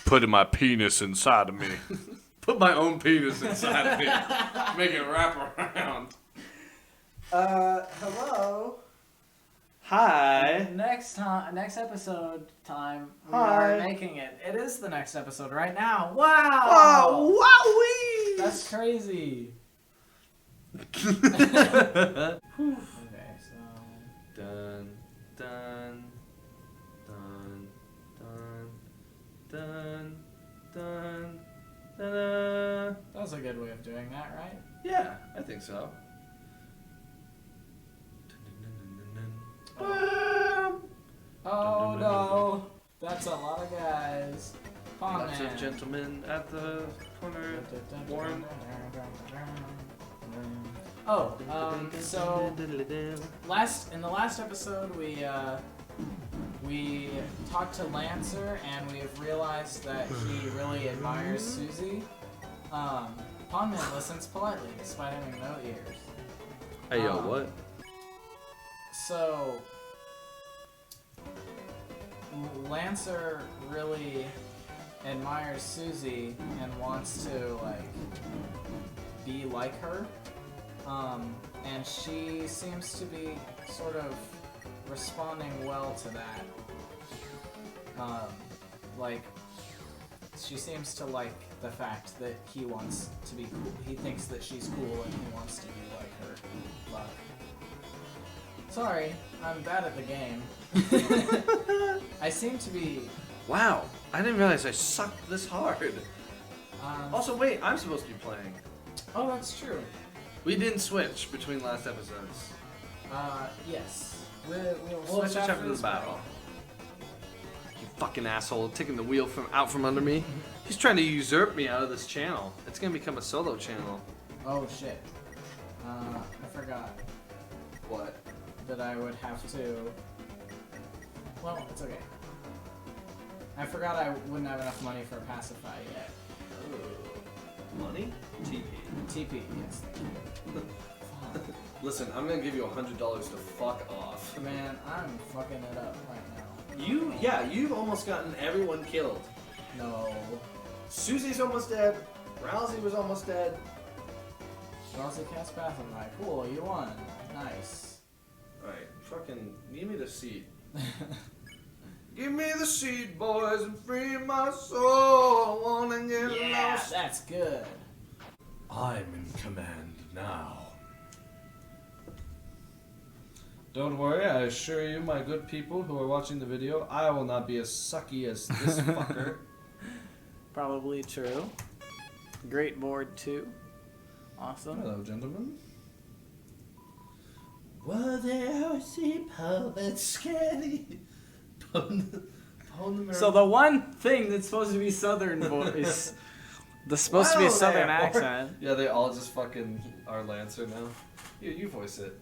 putting my penis inside of me. Put my own penis inside of me. Make it wrap around. Hello. Hi. Next episode time, we Hi. are making it. It is the next episode right now. Wow. Oh, wowee! That's crazy. Okay, so. Dun, dun, dun, dun, dun, dun, dun. That was a good way of doing that, right? Yeah, I think so. Oh no. That's a lot of guys. Pawn Lots Man. of gentlemen at the corner. Warren. Oh, so in the last episode we talked to Lancer and we have realized that he really admires Susie. Pawn Man listens politely despite having no ears. Hey, yo, what? So Lancer really admires Susie and wants to be like her. And she seems to be sort of responding well to that. She seems to like the fact that he wants to be cool. He thinks that she's cool and he wants to be like her. But sorry, I'm bad at the game. I seem to be. Wow, I didn't realize I sucked this hard. Also, wait, I'm supposed to be playing. Oh, that's true. We didn't switch between last episodes. Yes. We'll Switch switch after the this battle. You fucking asshole, taking the wheel out from under me. He's trying to usurp me out of this channel. It's gonna become a solo channel. Oh shit. I forgot What? that I would have to. Well, it's okay. I forgot I wouldn't have enough money for a pacify yet. Money? TP. TP, yes. Fuck. Listen, I'm gonna give you $100 to fuck off. Man, I'm fucking it up right now. You've almost gotten everyone killed. No. Susie's almost dead. Ralsei was almost dead. Ralsei cast pacify. Cool, you won. Nice. Alright, fucking give me the seat. Give me the seat, boys, and free my soul. I wanna get Yeah, lost. that's good. I'm in command now. Don't worry, I assure you, my good people who are watching the video, I will not be as sucky as this fucker. Probably true. Great board too. Awesome. Hello, gentlemen. Were there horsey but scary? So the one thing that's supposed to be Southern voice, supposed to be a Southern accent. Yeah, they all just fucking are Lancer now. You voice it.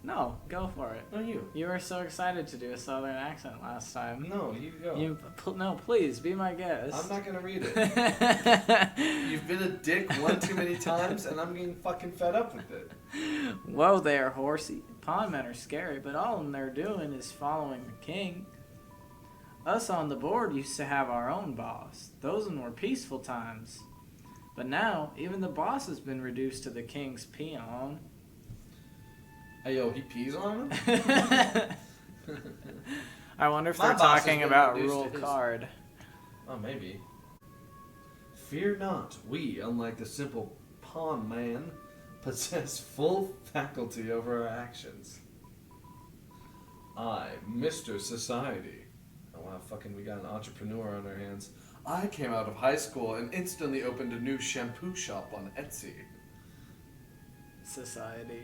No, go for it. No, you. You were so excited to do a Southern accent last time. No, you go. No, please be my guest. I'm not gonna read it. You've been a dick one too many times, and I'm getting fucking fed up with it. Whoa there, horsey. Pawn men are scary, but all they're doing is following the king. Us on the board used to have our own boss. Those were peaceful times. But now, even the boss has been reduced to the king's peon. Hey, yo, he pees on him? I wonder if My they're boss has talking been about reduced rule to his- card. Oh, maybe. Fear not, we, unlike the simple pawn man, possess full faculty over our actions. I, Mr. Society. Oh wow, fucking we got an entrepreneur on our hands. I came out of high school and instantly opened a new shampoo shop on Etsy. Society.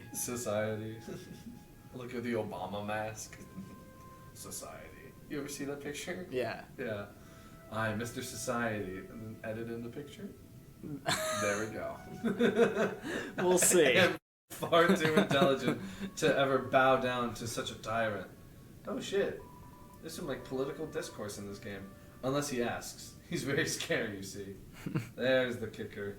Look at the Obama mask. Society. You ever see that picture? Yeah. Yeah. I, Mr. Society, and then edit in the picture. There we go. We'll see. I am far too intelligent to ever bow down to such a tyrant. Oh shit. There's some political discourse in this game. Unless he asks. He's very scared, you see. There's the kicker.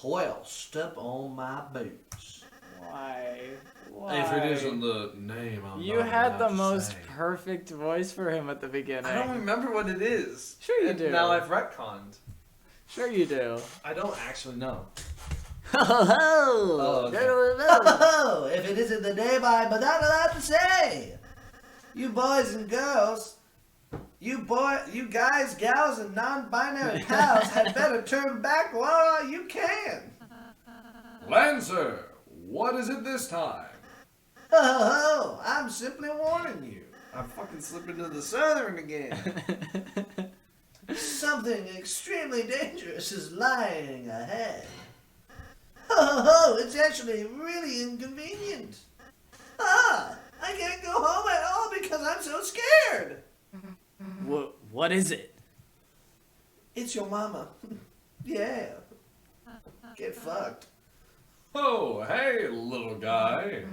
Well, step on my boots. Why? Why? If it isn't the name, I'm You not had the allowed to most say. perfect voice for him at the beginning. I don't remember what it is. Sure you And do. Now I've retconned. Sure you do. I don't actually know. Ho ho ho! Oh, okay. Oh, if it isn't the name I'm not allowed to say. You boys and girls, you guys, gals, and non-binary pals had better turn back while you can. Lancer, what is it this time? Ho ho ho! I'm simply warning you. I'm fucking slipping into the southern again. Something extremely dangerous is lying ahead. Ho ho ho! It's actually really inconvenient. Ah! I can't go home at all because I'm so scared. What is it? It's your mama. Yeah. Get fucked. Oh, hey, little guy.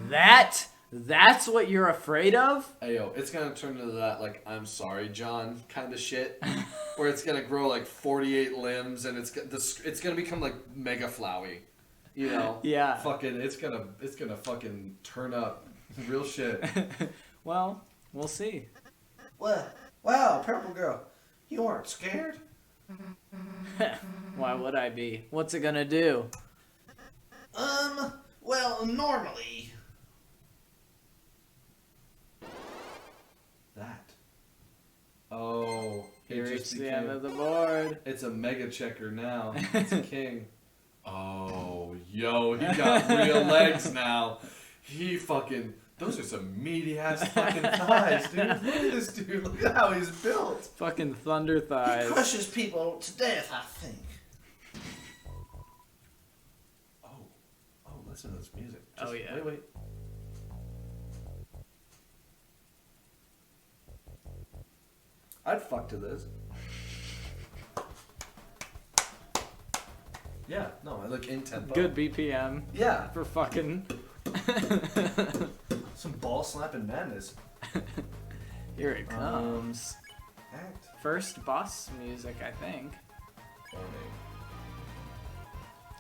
That's what you're afraid of? Ayo, it's gonna turn into that, like, I'm sorry, John kind of shit. Where it's gonna grow like 48 limbs and it's gonna become like mega flowy. You know? Yeah. Fucking, it's gonna fucking turn up. Real shit. Well, we'll see. What? Wow, purple girl. You weren't scared? Why would I be? What's it gonna do? Well, normally. That. Oh, He it just reached the end became. of the board. It's a mega checker now. It's a king. Oh, yo, he got real legs now. He fucking. Those are some meaty ass fucking thighs, dude. Look at this dude. Look at how he's built. Fucking thunder He thighs. crushes people to death, I think. Oh, listen to this music. Oh, yeah. Wait. I'd fuck to this. Yeah, no, I look in tempo. Good BPM Yeah, for fucking. some ball slapping madness. Here it comes. Act. First boss music, I think. Funny.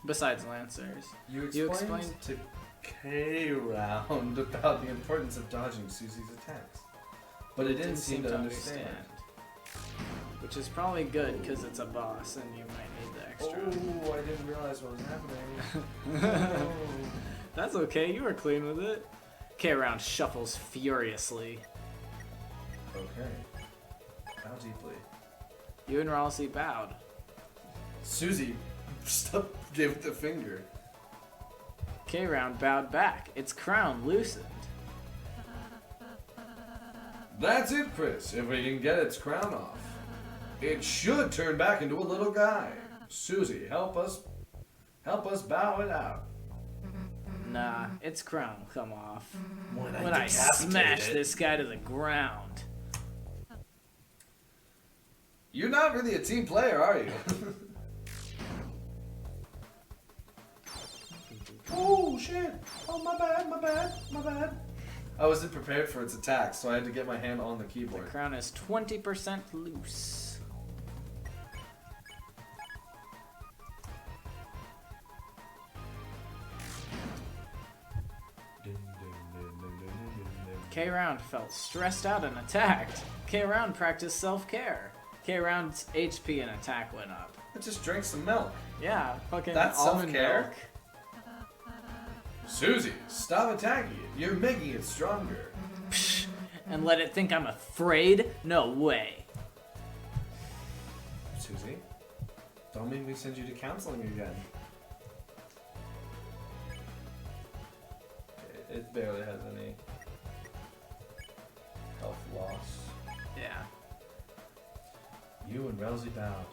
Besides Lancers. You You explained to K-Round about the importance of dodging Susie's attacks, but it didn't seem to understand. Which is probably good because it's a boss and you might need the extra. Oh, I didn't realize what was happening. That's okay, you were clean with it. K-Round shuffles furiously. Okay. How deeply? You and Ralsei bowed. Susie gave it the finger. K-Round bowed back, its crown loosened. That's it, Chris. If we can get its crown off, it should turn back into a little guy. Susie, help us bow it out. Nah, its crown will come off. When When I smash this guy to the ground. You're not really a team player, are you? Oh shit! Oh my bad. I wasn't prepared for its attack, so I had to get my hand on the The keyboard. crown is 20% loose. K-Round felt stressed out and attacked. K-Round practiced self-care. K-Round's HP and attack went up. I just drank some milk. Yeah, fucking That's almond self-care? milk. Susie, stop attacking it. You're making it stronger. And let it think I'm afraid? No way. Susie, don't make me send you to counseling again. It barely has any health loss. Yeah. You and Ralsei bowed.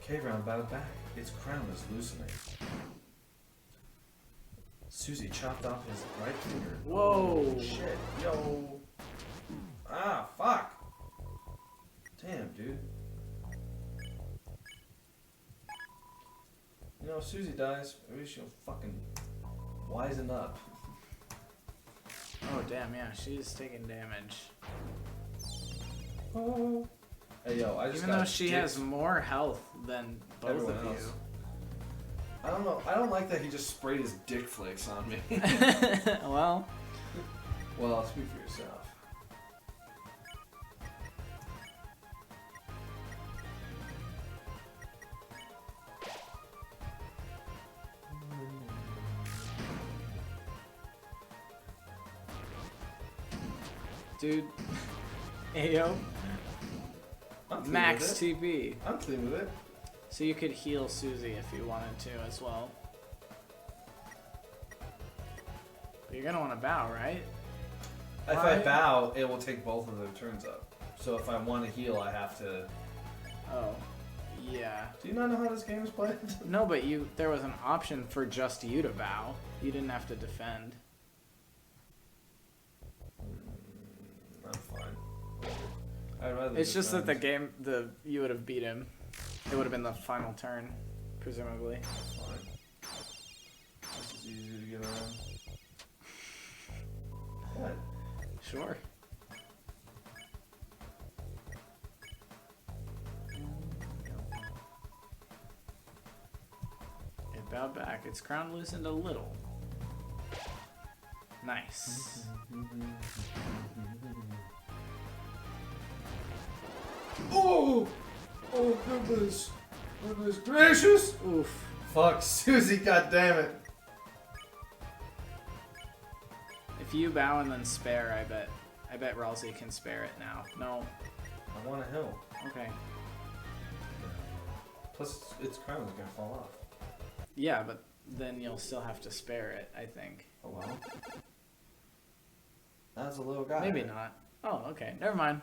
K-Round bowed back. Its crown is loosening. Susie chopped off his right finger. Whoa. Oh, shit. Yo. Ah, fuck. Damn, dude. You know, if Susie dies, maybe she'll fucking wisen up. Oh, damn, yeah, she's taking damage. Oh. Hey, yo, I just Even got though she dicked. has more health than both Everyone of you. else. I don't know. I don't like that he just sprayed his dick flakes on me. Well, Well, speak for yourself. dude. Ayo. I'm clean Max with it. TP. I'm clean with it. So you could heal Susie if you wanted to as well. But you're gonna want to bow, right? If Why? I bow, it will take both of their turns up. So if I want to heal, I have to. Oh, yeah. Do you not know how this game is played? No, but there was an option for just you to bow. You didn't have to defend. I'm fine. I'd rather. It's just that the defend. game, you would have beat him. It would have been the final turn, presumably. That's fine. This is easy to get around. What? Sure. It bowed back. Its crown loosened a little. Nice. Oh! Oh, goodness. Goodness gracious! Oof. Fuck, Susie, goddammit. If you bow and then spare, I bet Ralsei can spare it now. No. I want to help. Okay. Plus, its crown is gonna fall off. Yeah, but then you'll still have to spare it, I think. Oh well. That's a little guy. Maybe not. Oh, okay. Never mind.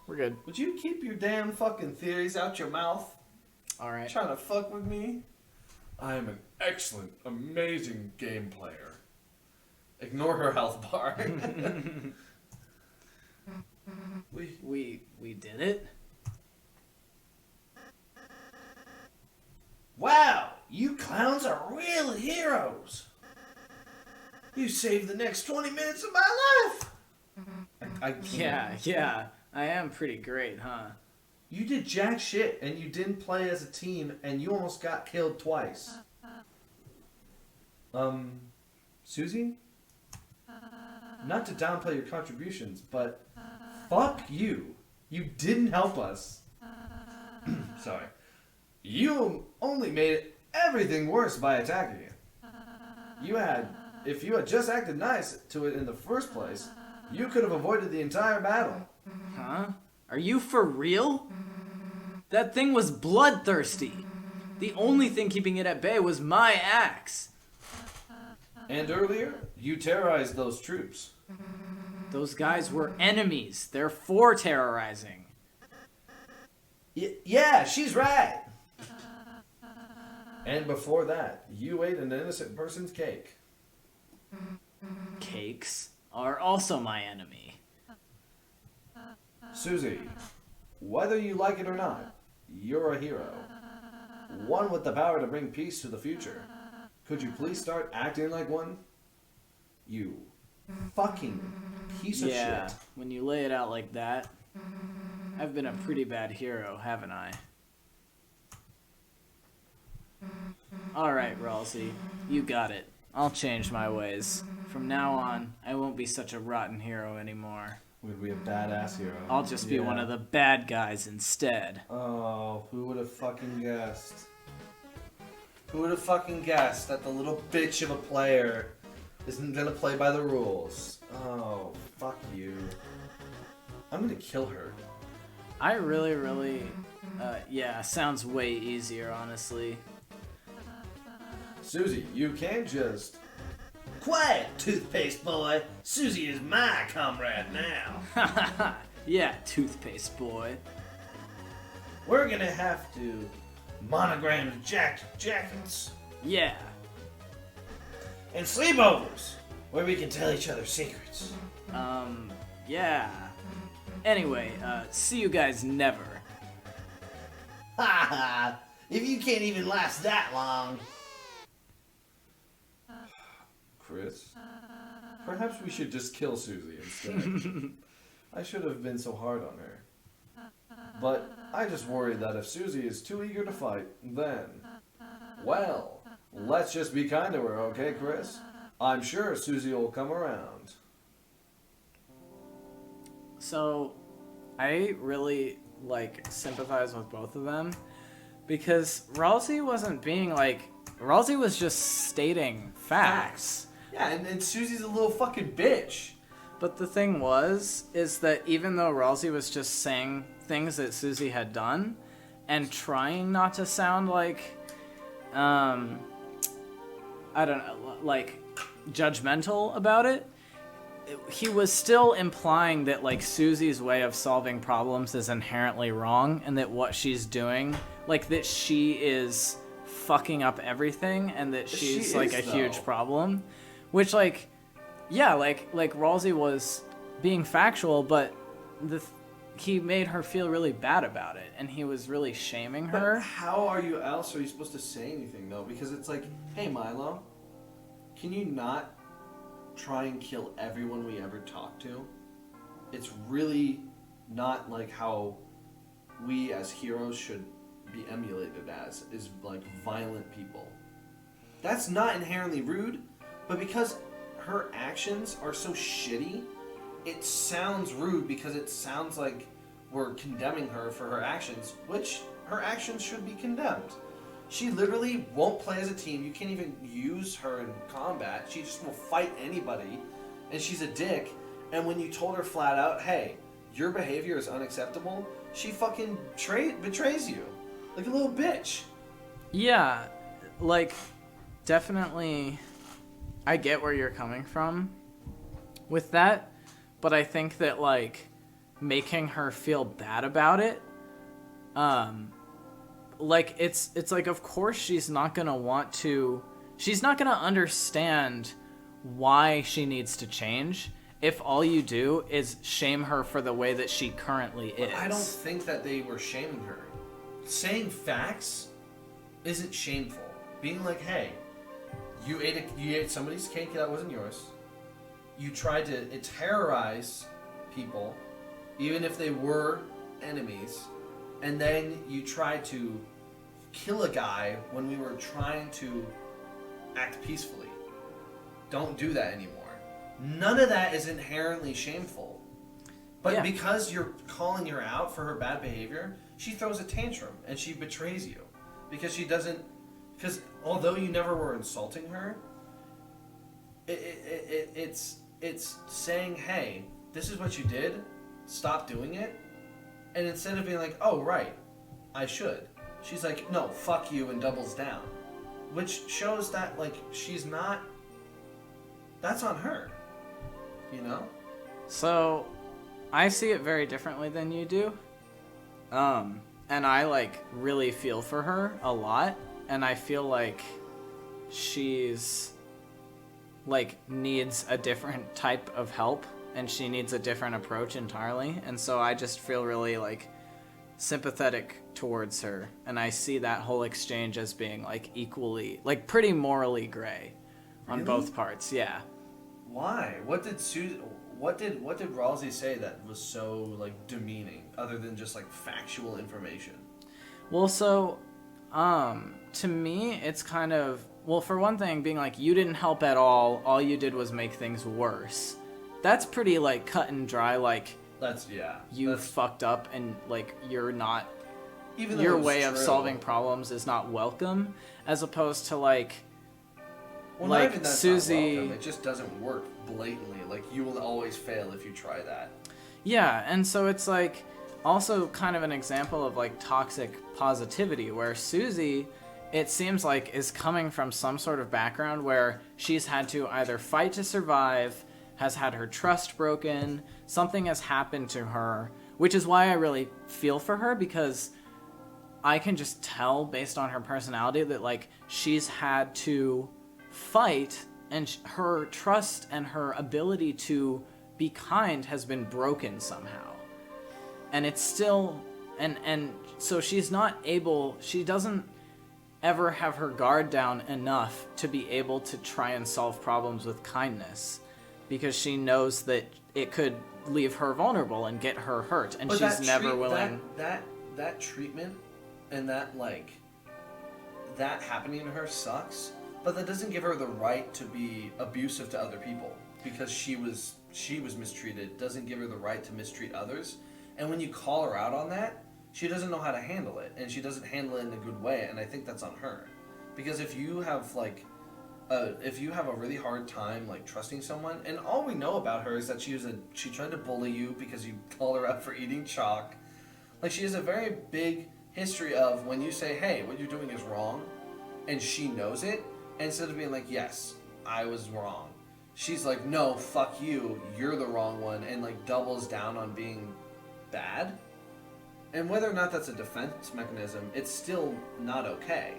We're good. Would you keep your damn fucking theories out your mouth? Alright. Trying to fuck with me? I am an excellent, amazing game player. Ignore her health bar. We did it? Wow, you clowns are real heroes. You saved the next 20 minutes of my life. Yeah. I am pretty great, huh? You did jack shit, and you didn't play as a team, and you almost got killed twice. Susie? Not to downplay your contributions, but fuck you. You didn't help us. Sorry. You only made everything worse by attacking it. If you had just acted nice to it in the first place, you could have avoided the entire battle. Huh? Are you for real? That thing was bloodthirsty. The only thing keeping it at bay was my axe. And earlier, you terrorized those troops. Those guys were enemies. They're for terrorizing. Yeah, she's right. And before that, you ate an innocent person's cake. Cakes are also my enemy. Susie, whether you like it or not, you're a hero. One with the power to bring peace to the future. Could you please start acting like one? You fucking piece of Yeah, shit. when you lay it out like that, I've been a pretty bad hero, haven't I? Alright, Ralsei, you got it. I'll change my ways. From now on, I won't be such a rotten hero anymore. Would be a badass hero. I'll just be one of the bad guys instead. Oh, who would have fucking guessed? Who would have fucking guessed that the little bitch of a player isn't gonna play by the rules? Oh, fuck you. I'm gonna kill her. I really, yeah, sounds way easier, honestly. Susie, you can't just... Quiet, toothpaste boy. Susie is my comrade now. Yeah, toothpaste boy. We're gonna have to monogram jackets Yeah. and sleepovers where we can tell each other secrets. Yeah. Anyway, see you guys never. Ha ha! If you can't even last that long. Chris, perhaps we should just kill Susie instead. I should have been so hard on her. But I just worry that if Susie is too eager to fight, then, well, Let's just be kind to her, okay, Chris? I'm sure Susie will come around. So, I really, sympathize with both of them. Because Ralsei wasn't being, Ralsei was just stating facts. Yeah, and Susie's a little fucking bitch. But the thing is that even though Ralsei was just saying things that Susie had done, and trying not to sound I don't know, judgmental about it, he was still implying that, Susie's way of solving problems is inherently wrong, and that what she's doing, that she is fucking up everything, and that she's, a huge problem. Which, Ralsei was being factual, but he made her feel really bad about it, and he was really shaming her. But how are you supposed to say anything, though? Because it's hey, Milo, can you not try and kill everyone we ever talk to? It's really not how we as heroes should be emulated as, is violent people. That's not inherently rude, but because her actions are so shitty, it sounds rude because it sounds like we're condemning her for her actions, which her actions should be condemned. She literally won't play as a team. You can't even use her in combat. She just will fight anybody, and she's a dick. And when you told her flat out, hey, your behavior is unacceptable, she fucking betrays you. Like a little bitch. Yeah, definitely, I get where you're coming from with that, but I think that, making her feel bad about it, it's of course she's not gonna understand why she needs to change if all you do is shame her for the way that she currently is. I don't think that they were shaming her. Saying facts isn't shameful. Being hey, you ate somebody's cake that wasn't yours. You tried to terrorize people, even if they were enemies, and then you tried to kill a guy when we were trying to act peacefully. Don't do that anymore. None of that is inherently shameful. But because you're calling her out for her bad behavior, she throws a tantrum and she betrays you. Because although you never were insulting her, it's saying, hey, this is what you did, stop doing it. And instead of being oh, right, I should, she's no, fuck you, and doubles down. Which shows that, she's not, that's on her, you know? So, I see it very differently than you do. And I, really feel for her a lot. And I feel she's, needs a different type of help. And she needs a different approach entirely. And so I just feel really, sympathetic towards her. And I see that whole exchange as being, equally, pretty morally gray on both parts. Yeah. Why? What did Ralsei say that was so demeaning, other than just factual information? Well, so to me it's kind of, well, for one thing, being you didn't help at all you did was make things worse. That's pretty cut and dry, that's fucked up, and you're not, even though your it's way of true. solving problems is not welcome, as opposed to Well, not even that's Susie. not welcome. It just doesn't work blatantly. You will always fail if you try that. Yeah, and so it's also kind of an example of toxic positivity, where Susie, it seems is coming from some sort of background where she's had to either fight to survive, has had her trust broken, something has happened to her, which is why I really feel for her, because I can just tell based on her personality that she's had to fight, and her trust and her ability to be kind has been broken somehow. And it's still, and so she doesn't ever have her guard down enough to be able to try and solve problems with kindness, because she knows that it could leave her vulnerable and get her hurt, and but she's never willing. That treatment and that that happening to her sucks. But that doesn't give her the right to be abusive to other people because she was mistreated. Doesn't give her the right to mistreat others. And when you call her out on that, she doesn't know how to handle it, and she doesn't handle it in a good way. And I think that's on her, because if you have a really hard time like trusting someone, and all we know about her is that she tried to bully you because you called her out for eating chalk. Like, she has a very big history of when you say, hey, what you're doing is wrong, and she knows it, instead of being like, yes, I was wrong, she's like, no, fuck you, you're the wrong one, and like doubles down on being bad. And whether or not that's a defense mechanism, it's still not okay.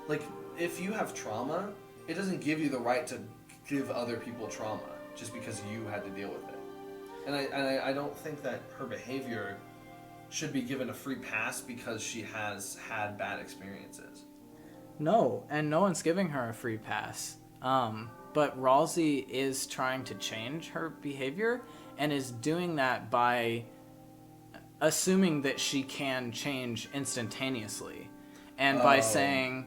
Like, if you have trauma, it doesn't give you the right to give other people trauma just because you had to deal with it. And I don't think that her behavior should be given a free pass because she has had bad experiences. No, and no one's giving her a free pass. But Ralsei is trying to change her behavior and is doing that by assuming that she can change instantaneously. And by saying,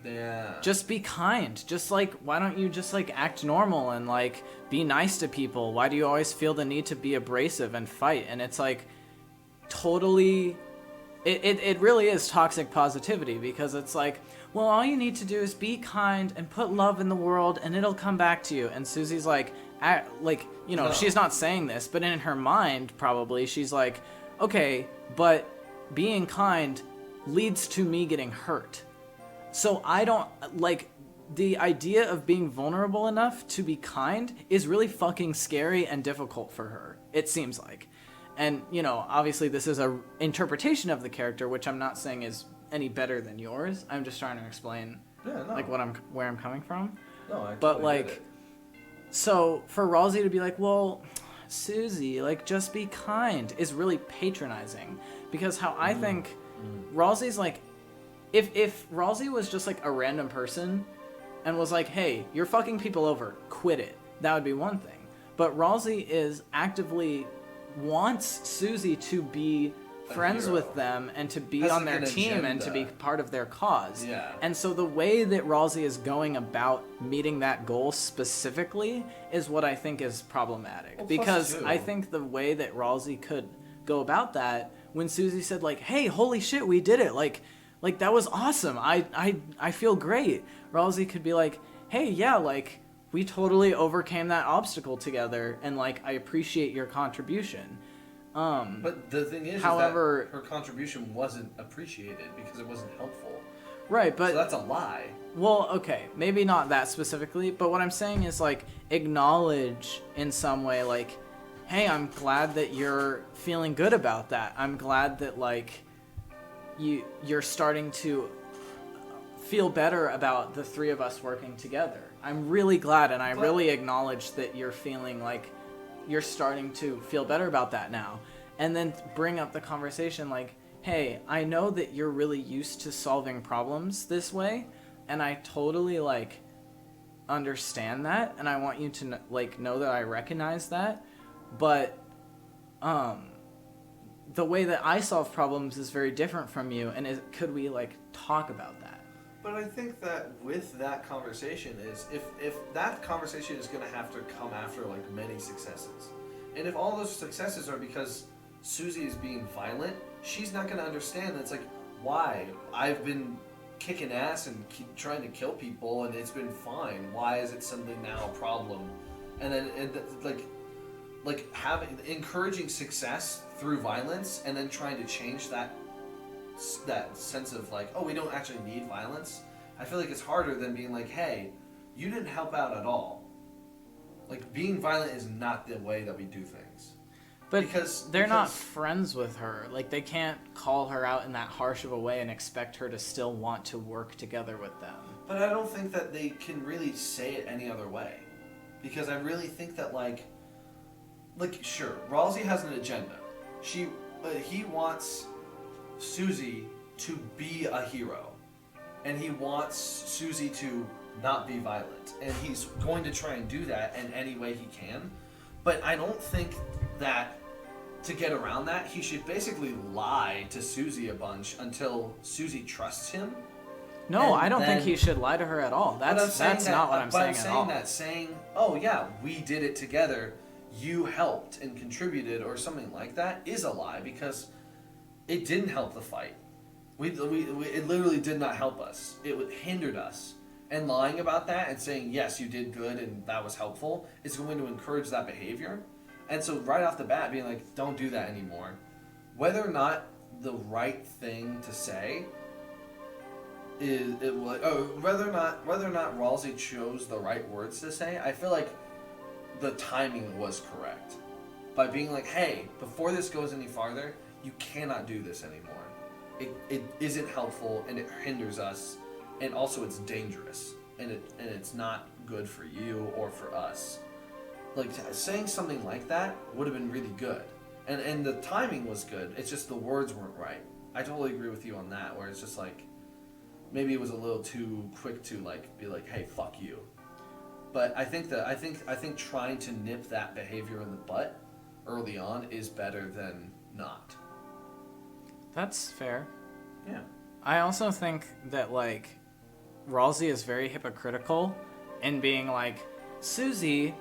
just be kind. Just like, why don't you just like act normal and like be nice to people? Why do you always feel the need to be abrasive and fight? And it's like totally, it really is toxic positivity, because it's like, well, all you need to do is be kind and put love in the world and it'll come back to you. And Susie's like, no. She's not saying this, but in her mind, probably, she's like, okay, but being kind leads to me getting hurt. So I don't, like, the idea of being vulnerable enough to be kind is really fucking scary and difficult for her, it seems like. And, obviously this is a interpretation of the character, which I'm not saying is any better than yours. I'm just trying to explain, where I'm coming from. No, I but, totally get it. So for Ralsei to be like, well, Susie, like, just be kind, is really patronizing. Because how I think Ralsei's like, if Ralsei was just like a random person and was like, hey, you're fucking people over, quit it, that would be one thing. But Ralsei is actively wants Susie to be friends with them and to be on their team and to be part of their cause. Yeah. And so the way that Ralsei is going about meeting that goal specifically is what I think is problematic. Well, because I think the way that Ralsei could go about that, when Susie said like, hey, holy shit, we did it, like that was awesome, I feel great, Ralsei could be like, hey, yeah, like, we totally overcame that obstacle together, and like, I appreciate your contribution. But the thing is, however, is that her contribution wasn't appreciated because it wasn't helpful. Right, but so that's a lie. Well, okay, maybe not that specifically, but what I'm saying is like, acknowledge in some way, like, hey, I'm glad that you're feeling good about that. I'm glad that like you're starting to feel better about the three of us working together. I'm really glad, and I really acknowledge that you're feeling like you're starting to feel better about that now. And then bring up the conversation like, hey, I know that you're really used to solving problems this way, and I totally like understand that, and I want you to like know that I recognize that, but the way that I solve problems is very different from you, and could we like talk about that? But I think that with that conversation is, if that conversation is going to have to come after like many successes, and if all those successes are because Susie is being violent, she's not going to understand that it's like, why? I've been kicking ass and trying to kill people and it's been fine. Why is it suddenly now a problem? And then like encouraging success through violence and then trying to change that sense of like, oh, we don't actually need violence. I feel like it's harder than being like, hey, you didn't help out at all. Like, being violent is not the way that we do things. But they're not friends with her. Like, they can't call her out in that harsh of a way and expect her to still want to work together with them. But I don't think that they can really say it any other way. Because I really think that, like sure, Ralsei has an agenda. He wants Susie to be a hero. And he wants Susie to not be violent. And he's going to try and do that in any way he can. But I don't think that to get around that, he should basically lie to Susie a bunch until Susie trusts him. No, And I don't think then- he should lie to her at all. But I'm saying That's that- not what I'm but saying at all. saying, oh yeah, we did it together, you helped and contributed or something like that is a lie because it didn't help the fight. It literally did not help us. It hindered us. And lying about that and saying, yes, you did good and that was helpful is going to encourage that behavior. And so right off the bat, being like, don't do that anymore. Whether or not the right thing to say whether or not Ralsei chose the right words to say, I feel like the timing was correct. By being like, hey, before this goes any farther, you cannot do this anymore. It isn't helpful and it hinders us, and also it's dangerous and it's not good for you or for us. Like saying something like that would have been really good. And the timing was good. It's just the words weren't right. I totally agree with you on that, where it's just like maybe it was a little too quick to like be like, hey, fuck you. But I think trying to nip that behavior in the butt early on is better than not. That's fair. Yeah. I also think that, like, Ralsei is very hypocritical in being like, Susie,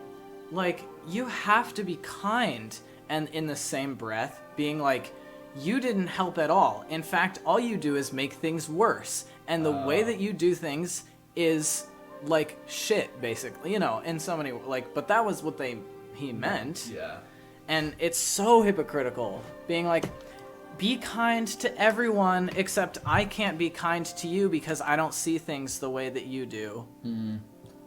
like, you have to be kind. And in the same breath, being like, you didn't help at all. In fact, all you do is make things worse. And the way that you do things is, like, shit, basically. You know, in so many, like, but that was what he meant. Yeah. And it's so hypocritical. Being like, be kind to everyone, except I can't be kind to you because I don't see things the way that you do.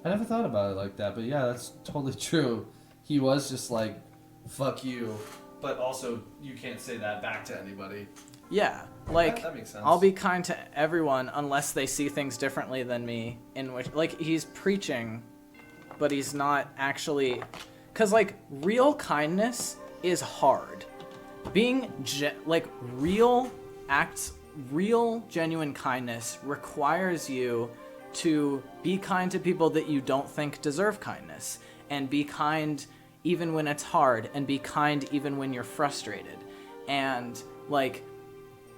I never thought about it like that, but yeah, that's totally true. He was just like, Fuck you. But also, you can't say that back to anybody. Yeah, like, that makes sense. I'll be kind to everyone unless they see things differently than me, in which, like, he's preaching, but he's not actually, because, like, real kindness is hard. Being, real genuine kindness requires you to be kind to people that you don't think deserve kindness, and be kind even when it's hard, and be kind even when you're frustrated, and, like,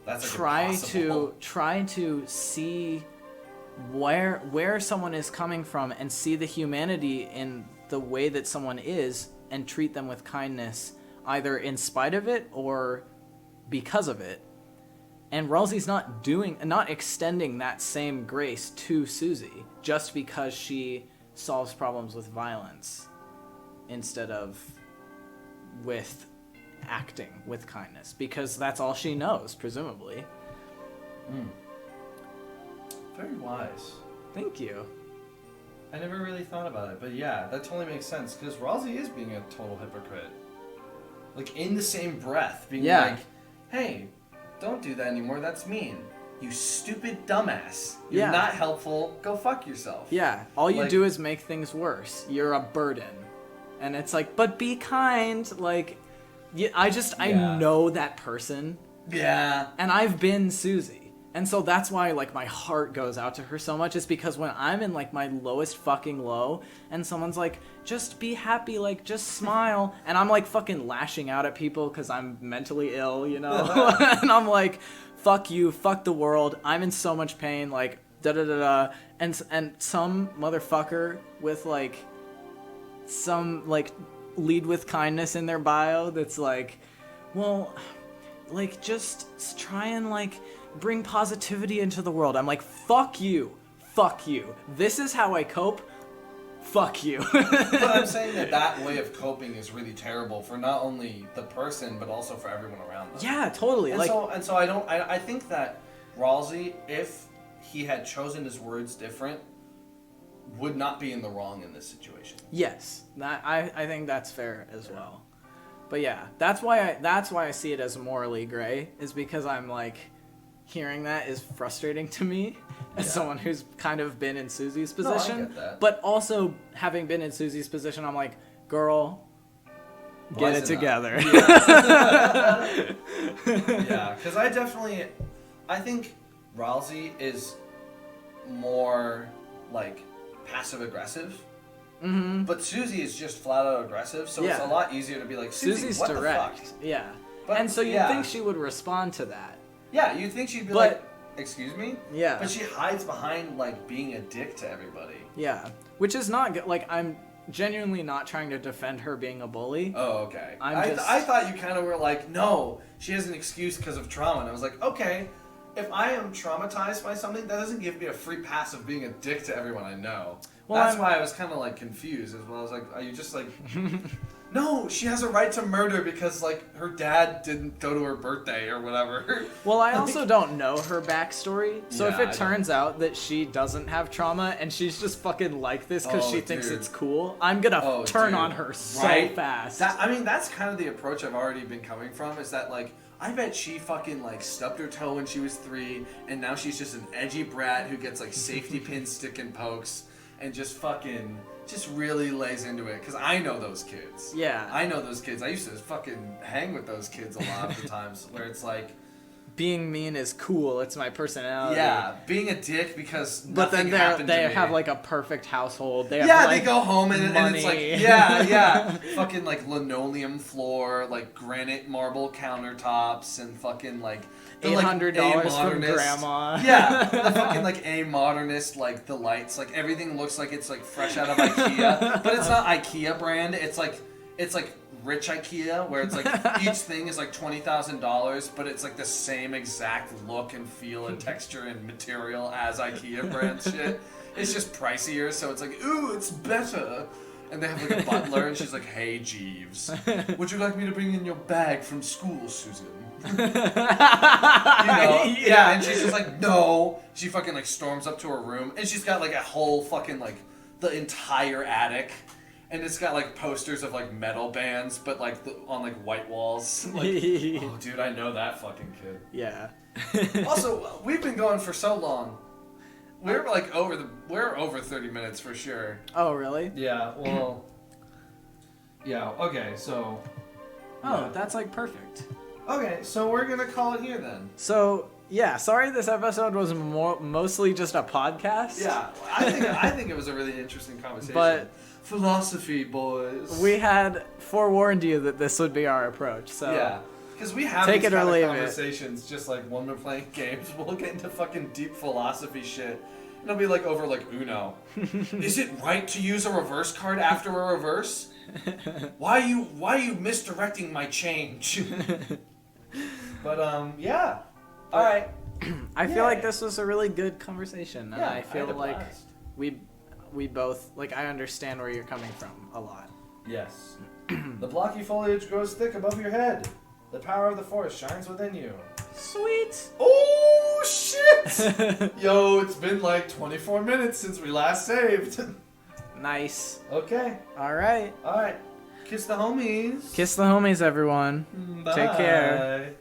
That's like try impossible. to see where someone is coming from and see the humanity in the way that someone is and treat them with kindness, either in spite of it or because of it. And Ralsei's not extending that same grace to Susie just because she solves problems with violence instead of with acting with kindness, because that's all she knows, presumably. Very wise. Thank you. I never really thought about it, but yeah, that totally makes sense, because Ralsei is being a total hypocrite. Like, in the same breath, being Yeah. like, hey, don't do that anymore, that's mean. You stupid dumbass. You're Yeah. not helpful, go fuck yourself. Yeah, all you Like- do is make things worse. You're a burden. And it's like, but be kind. Like, I Yeah. know that person. Yeah. And I've been Susie. And so that's why, like, my heart goes out to her so much, is because when I'm in, like, my lowest fucking low, and someone's like, just be happy, like, just smile, and I'm, like, fucking lashing out at people because I'm mentally ill, you know? And I'm like, fuck you, fuck the world, I'm in so much pain, like, da-da-da-da, and some motherfucker with, like, some, like, lead with kindness in their bio that's like, well, like, just try and, like, bring positivity into the world. I'm like, fuck you. Fuck you. This is how I cope. Fuck you. But I'm saying that way of coping is really terrible for not only the person, but also for everyone around them. Yeah, totally. And Like, so I think that Ralsei, if he had chosen his words different, would not be in the wrong in this situation. yes, I think that's fair as well. But yeah, that's why I see it as morally gray, is because I'm like, hearing that is frustrating to me as someone who's kind of been in Susie's No, I position. get that. But also, having been in Susie's position, I'm like, girl, get it Wisen up. together. Yeah, because I think Ralsei is more, like, passive-aggressive. Mm-hmm. But Susie is just flat-out aggressive, so it's Yeah. a lot easier to be like, Susie, Susie's what direct. the fuck? Yeah. But, And so you'd yeah. think she would respond to that. Yeah, you'd think she'd be But excuse me? Yeah. But she hides behind, like, being a dick to everybody. Yeah. Which is not good. Like, I'm genuinely not trying to defend her being a bully. Oh, okay. I'm I thought you kind of were like, no, she has an excuse because of trauma. And I was like, okay, if I am traumatized by something, that doesn't give me a free pass of being a dick to everyone I know. Well, That's why I was kind of, like, confused as well. I was like, are you just, like... No, she has a right to murder because, like, her dad didn't go to her birthday or whatever. Well, I also don't know her backstory, so if Yeah, it turns out that she doesn't have trauma and she's just fucking like this because she thinks dude. it's cool, I'm gonna turn on her so Right? fast. I mean, that's kind of the approach I've already been coming from, is that, like, I bet she fucking, like, stubbed her toe when she was 3, and now she's just an edgy brat who gets, like, safety pin stick and pokes, and just fucking... just really lays into it, because I know those kids. Yeah. I know those kids. I used to fucking hang with those kids a lot of the times, where it's like... Being mean is cool, it's my personality. Yeah, being a dick because But then nothing happened to they me. have, like, a perfect household. They have, Yeah, like, they go home and it's like, money. yeah. Fucking, like, linoleum floor, like, granite marble countertops, and fucking, like... the, like, $800 from a-modernist- grandma. Yeah, the fucking, like, a-modernist, like, the lights, like, everything looks like it's, like, fresh out of IKEA. But it's not IKEA brand, it's, like, rich IKEA, where it's, like, each thing is, like, $20,000, but it's, like, the same exact look and feel and texture and material as IKEA brand shit. It's just pricier, so it's like, ooh, it's better. And they have, like, a butler, and she's like, hey, Jeeves, would you like me to bring in your bag from school, Susan? You know? Yeah, and she's just like, no. She fucking, like, storms up to her room, and she's got, like, a whole fucking, like, the entire attic. And it's got, like, posters of, like, metal bands, but, like, on, like, white walls. Like, oh, dude, I know that fucking kid. Yeah. Also, we've been going for so long. We're, like, we're over 30 minutes for sure. Oh, really? Yeah, well... Yeah, okay, so... Oh, Yeah. that's, like, perfect. Okay, so we're gonna call it here then. So, yeah, sorry this episode was mostly just a podcast. Yeah, I think it was a really interesting conversation. But... philosophy, boys. we had forewarned you that this would be our approach, so... Yeah. Because we have Take these it or kind of leave it. conversations just like when we're playing games. We'll get into fucking deep philosophy shit. And it'll be like over like Uno. Is it right to use a reverse card after a reverse? Why are you misdirecting my change? But yeah. All right. I feel like this was a really good conversation, and Yeah, I feel had a like blast. we both, like, I understand where you're coming from a lot. Yes. The blocky foliage grows thick above your head. The power of the forest shines within you. Sweet! Oh shit! Yo, it's been like 24 minutes since we last saved. Nice. Okay. Alright. Alright. Kiss the homies. Kiss the homies, everyone. Bye. Take care.